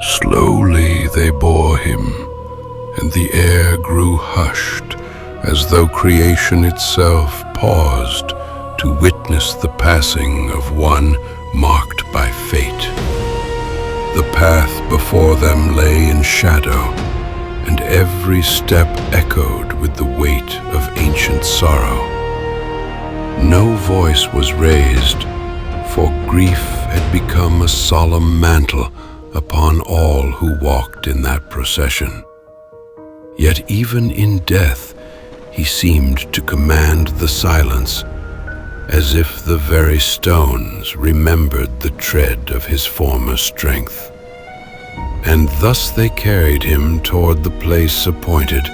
Slowly they bore him, and the air grew hushed, as though creation itself paused to witness the passing of one marked by fate. The path before them lay in shadow, and every step echoed with the weight of ancient sorrow. No voice was raised, for grief had become a solemn mantle upon all who walked in that procession. Yet even in death, he seemed to command the silence, as if the very stones remembered the tread of his former strength. And thus they carried him toward the place appointed,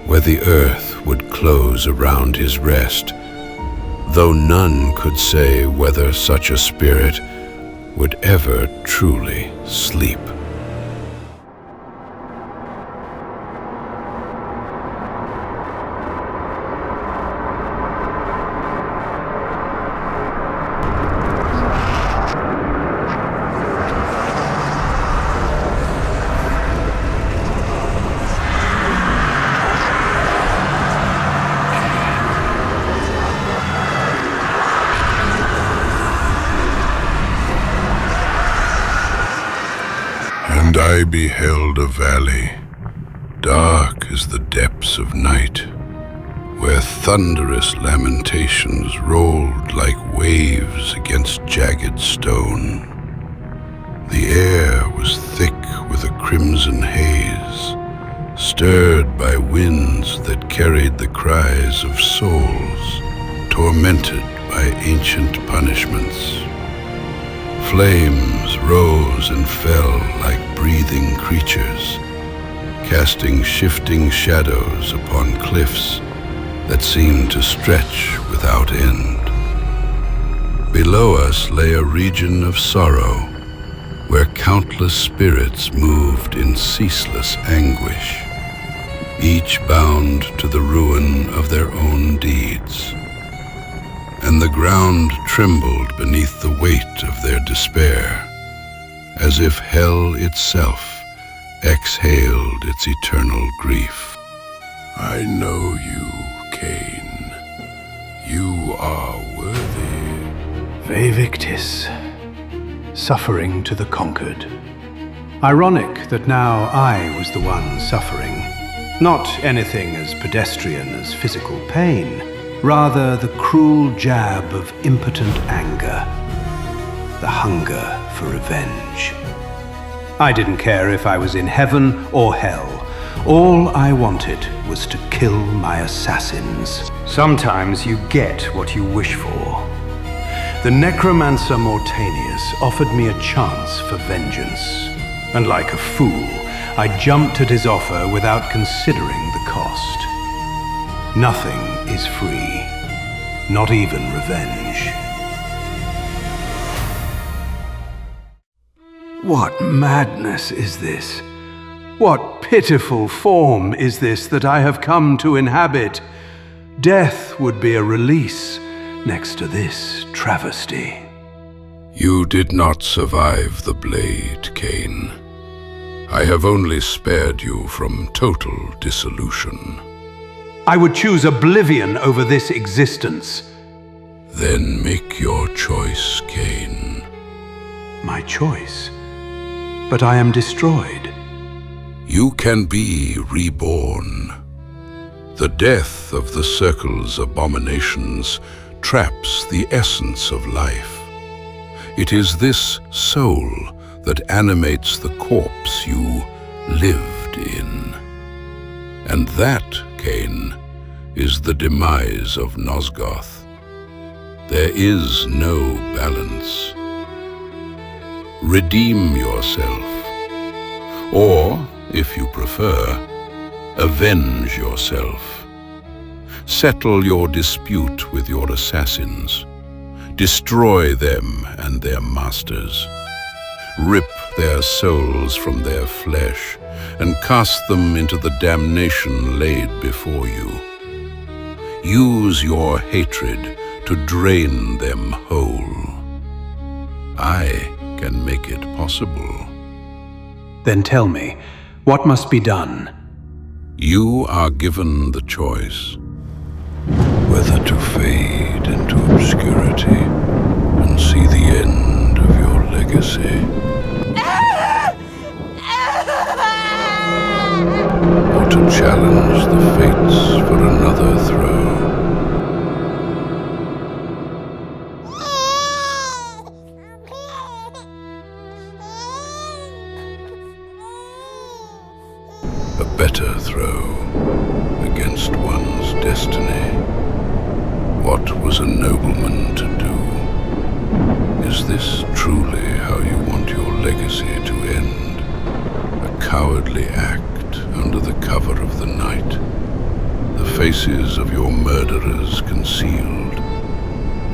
where the earth would close around his rest, though none could say whether such a spirit would ever truly sleep. And I beheld a valley, dark as the depths of night, where thunderous lamentations rolled like waves against jagged stone. The air was thick with a crimson haze, stirred by winds that carried the cries of souls tormented by ancient punishments. Flames rose and fell like breathing creatures, casting shifting shadows upon cliffs that seemed to stretch without end. Below us lay a region of sorrow, where countless spirits moved in ceaseless anguish, each bound to the ruin of their own deeds. And the ground trembled beneath the weight of their despair, as if hell itself exhaled its eternal grief. I know you, Cain. You are worthy. Victis, suffering to the conquered. Ironic that now I was the one suffering. Not anything as pedestrian as physical pain, rather the cruel jab of impotent anger, the hunger for revenge. I didn't care if I was in heaven or hell. All I wanted was to kill my assassins. Sometimes you get what you wish for. The necromancer Mortanius offered me a chance for vengeance, and like a fool, I jumped at his offer without considering the cost. Nothing is free, not even revenge. What madness is this? What pitiful form is this that I have come to inhabit? Death would be a release next to this travesty. You did not survive the blade, Cain. I have only spared you from total dissolution. I would choose oblivion over this existence. Then make your choice, Cain. My choice? But I am destroyed. You can be reborn. The death of the Circle's abominations traps the essence of life. It is this soul that animates the corpse you lived in. And that, Cain, is the demise of Nosgoth. There is no balance. Redeem yourself, or, if you prefer, avenge yourself. Settle your dispute with your assassins. Destroy them and their masters. Rip their souls from their flesh and cast them into the damnation laid before you. Use your hatred to drain them whole. I can make it possible. Then tell me, what must be done? You are given the choice whether to fade into obscurity and see the end of your legacy, or to challenge the fates for another throne. A better throw against one's destiny. What was a nobleman to do? Is this truly how you want your legacy to end? A cowardly act under the cover of the night, the faces of your murderers concealed,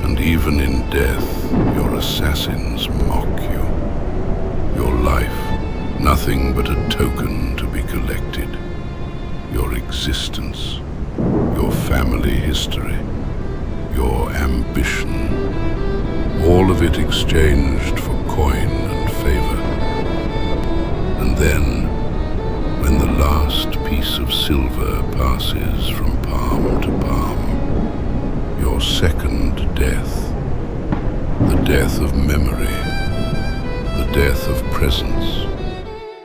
and even in death your assassins mock you. Your life, nothing but a token to be collected. Your existence, your family history, your ambition, all of it exchanged for coin and favor. And then, when the last piece of silver passes from palm to palm, your second death, the death of memory, the death of presence.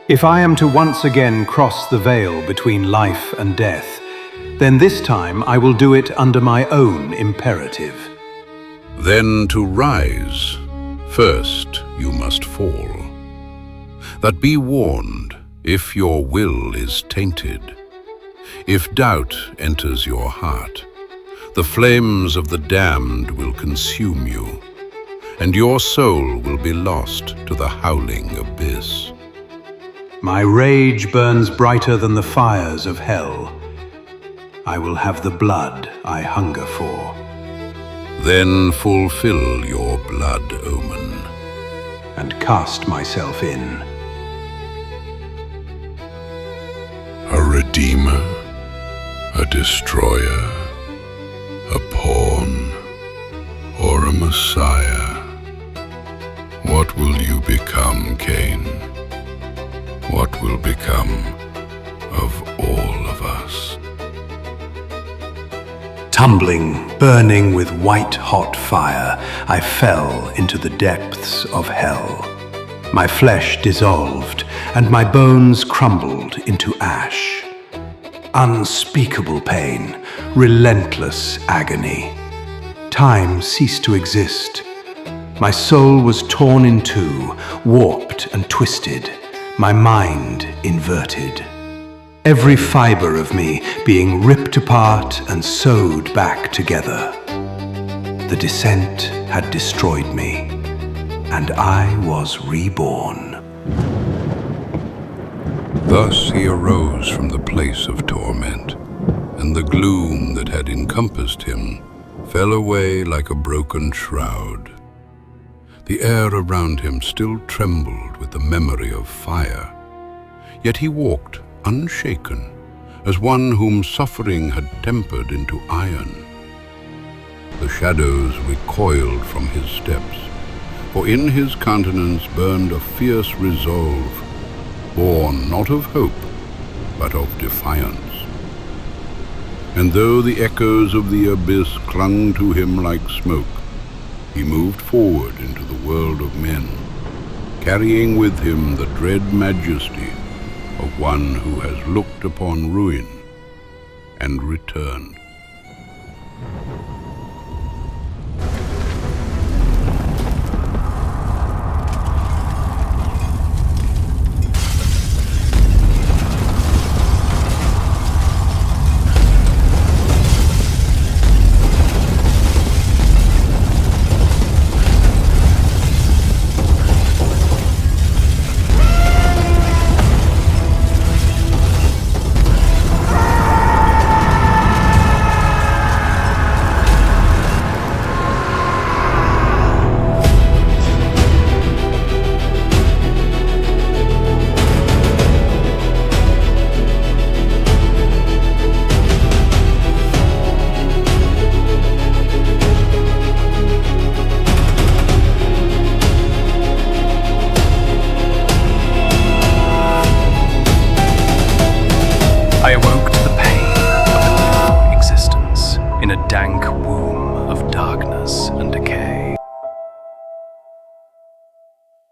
If I am to once again cross the veil between life and death, then this time I will do it under my own imperative. Then to rise, first you must fall. That be warned, if your will is tainted, if doubt enters your heart, the flames of the damned will consume you, and your soul will be lost to the howling abyss. My rage burns brighter than the fires of hell. I will have the blood I hunger for. Then fulfill your blood omen, and cast myself in. A redeemer, a destroyer, a pawn, or a messiah. What will you become, Cain? What will become of all of us? Tumbling, burning with white-hot fire, I fell into the depths of hell. My flesh dissolved, and my bones crumbled into ash. Unspeakable pain, relentless agony. Time ceased to exist. My soul was torn in two, warped and twisted, my mind inverted. Every fiber of me being ripped apart and sewed back together. The descent had destroyed me, and I was reborn. Thus he arose from the place of torment, and the gloom that had encompassed him fell away like a broken shroud. The air around him still trembled with the memory of fire, yet he walked unshaken, as one whom suffering had tempered into iron. The shadows recoiled from his steps, for in his countenance burned a fierce resolve, born not of hope, but of defiance. And though the echoes of the abyss clung to him like smoke, he moved forward into the world of men, carrying with him the dread majesty of one who has looked upon ruin and returned. dank womb of darkness and decay.